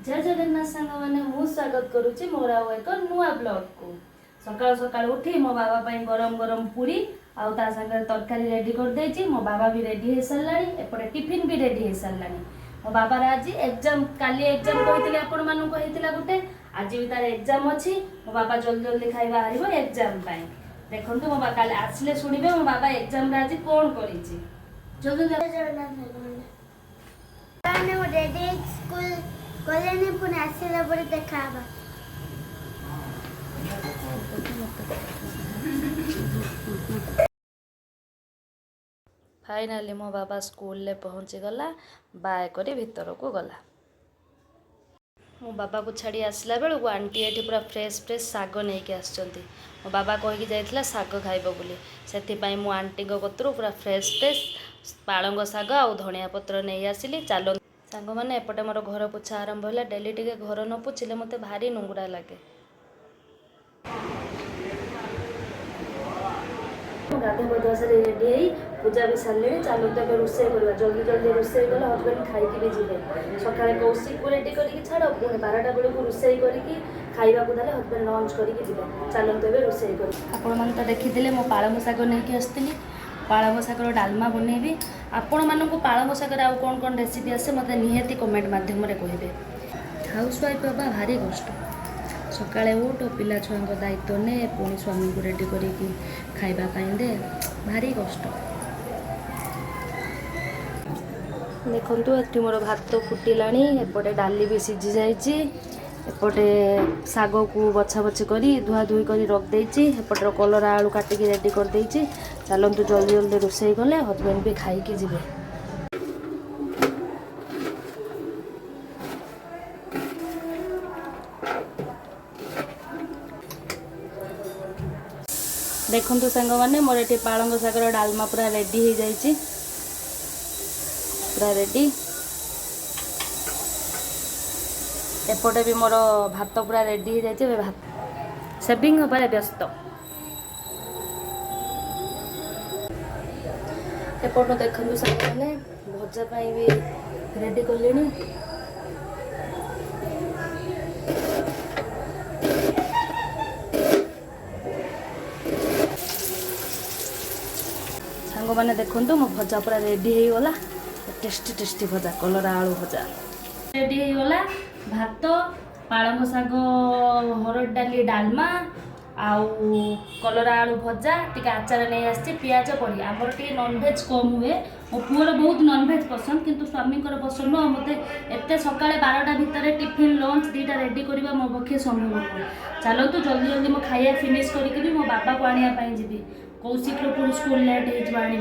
जय जगन्नाथ सांग मैंने मु स्वागत करुच्ची मोर आउ एक नुआ ब्लॉग को सकाल सकाल उठी मो बाबा पाई गरम गरम पूरी आउ ता संगे तरकारी रेडी कर देछि। मो बाबा भी रेडी हो सारानी एपटे टिफिन भी रेडी हो सारानी। मो बाबा आज एग्जाम काली एग्जाम कहितले आपण मानु कहितला गुटे आज भी तार एग्जाम अछि। मो बाबा जल्दी जल्दी खाइबा हारिबो एग्जाम पाई देखंतु मो बाबा काली आसले सुनिबे मो बाबा एग्जाम रे आज कोन करिछि। जल्दी मैं रेडी स्कूल कॉलेज पुणे आसिला परे देखाबा। फाइनाली मो बाबा स्कूल ले पहुँची गला बाय करी भीतर को गला। मो बाबा को छाड़ी आसला बेलू आंटी एठी पूरा फ्रेश फ्रेश साग नहीं के आछंती। मो बाबा कहि जाइथिला साग खाइबो बोली सेति पई मो आंटी को कतरू पूरा फ्रेश फ्रेश पालंग साग आ धनिया पत्र नहीं आसिली। चलो सांग मैंने एपटे मोर घर पोछा आरंभ होला। डेली टिके घर न पोछिले मते भारी नुंगरा लगे। गाधे बधुआ सारी रेडी है पूजा भी सारे चलो तो रोसे करवा जल्दी जल्दी रोसे गले हजबैंड खाइकी भी जी सका कौशिक को रेडी करके छाड़ पुणी 12टा बेलू रोसे करके खाइबा को देले हजबैंड लंच करके जी चलते ए रोसे कर आपण मैंने तो देखी मो पालंग शाग नहीं आसती पालंग शागर डालमा बनैबी। आपण मानक पालंग शागर आउ कौन कौन रेसिपी आसे मत निहाती कमेंट माध्यम कहे। हाउस वाइफ हवा भारी कष्ट सकाळे उठ पिला छुआ दायित्व ने पुणी स्वामी को रेडी करके खाइबा दे भारी कष्ट। देखंतु एठी मोर भात फुटिलाणी एपटे डाली भी सिझी जाइए एपटे साग को बछा बछी करी धुआ धुई करी रख देइछि। एपटर कलरा आलू काटिकी रेडी कर देइछि। चलतु जल्दी जल्दी रोषेई गले हजबैंड भी खाइकी जिवे। देखंतु सांग माने मोर एठी पालंग शागर डालमा पूरा रेडी हो जाइछि पूरा रेडी। एपटे भी मोर भात पूरा रेडी हो जाइए भात सेविंग हबार व्यस्त। एपट देखु सारे भजा भी रेडी कले सांग मैंने देखु मो भजा पूरा रेडी हो गला। टेस्टी टेस्टी भजा कलरा आलू भजा रेडी हो गला। भात पालंग शाग हरड़ डाली डालमा आउ कलरा आलू भजा टिके आचार नहीं आसी पियाज पड़ी आमर टे नॉनभेज कम हुए। मो पुअर बहुत नॉनभेज पसंद किंतु स्वामी पसंद नुह मत एत सका 12टा भितर टिफिन लंच 2टा रेडी करवा मो पक्षे संभव नुह। चलतु जल्दी जल्दी मो खाइया फिनिश करके मो बाबा को आने जी कौशिक पूरी स्कूल लेट हो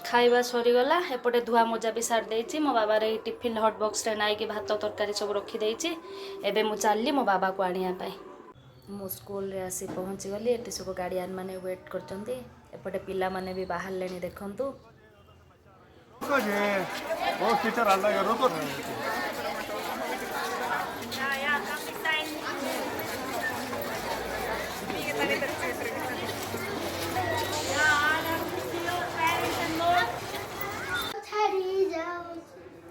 खाइबा सरीगला। एपटे धुआ मोजा भी सार देइछि। मो बाबा रे टिफिन हट बॉक्स रे नाइकी भात तरकारी सब रखी देइछि। एबे मु चलली मो बाबा को आनिया पाई। मो स्कूल रे आसी पहुँची गली एटी सब गार्डियन माने वेट करचंती। एपटे पिला माने भी बाहर लेनी देखंतु। बहुत टीचर आला करो तो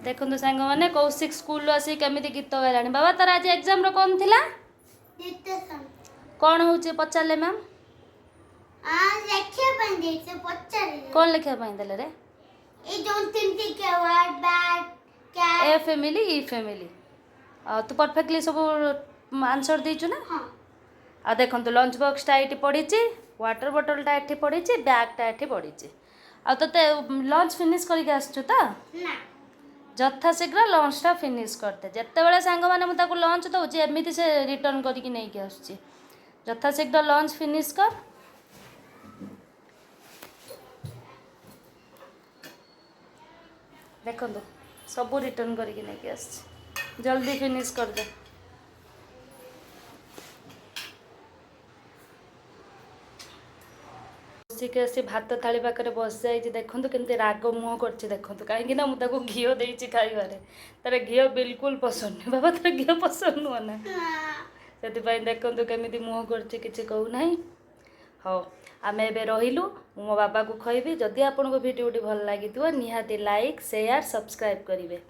देखो सांग मैंने कौशिक स्कूल आसी केमी गीत गाला। बाबा तार आज एग्जाम रो कौन थिला कौन हो पचारे मैम कौन लिखा देले रे ए फैमिली ई फैमिली तू परफेक्टली सब आंसर देचु ना। आ देखो लंच बॉक्सटा ये पड़ी वाटर बोटलटा ये पड़ी बैगटा ये पड़ी आ ते लंच फिनिश करके आसछु तो जथा शीघ्र लंचटा फिनिश करते जिते बड़े सांग मैंने मुझे लंच दूसरी एमती से रिटर्न करके नहीं आसुची जथा शीघ्र लंच फिनिश कर। देखो सब रिटर्न करके नहीं आस जल्दी फिनिश कर दे। आसी भात थाली पाखे बस जाइए देखो केमती राग मुह कर देखो कहीं मुझे घी देती खाइबारे तार घी बिल्कुल पसंद नहीं। बाबा तार घी पसंद नुह ना से देखो केमी मुह कर कहूना। हाँ आम ए रहीलु मो बाबा को कहबी जदि आपको भिडियो भल लगी निहाती लाइक शेयर सब्सक्राइब करेंगे।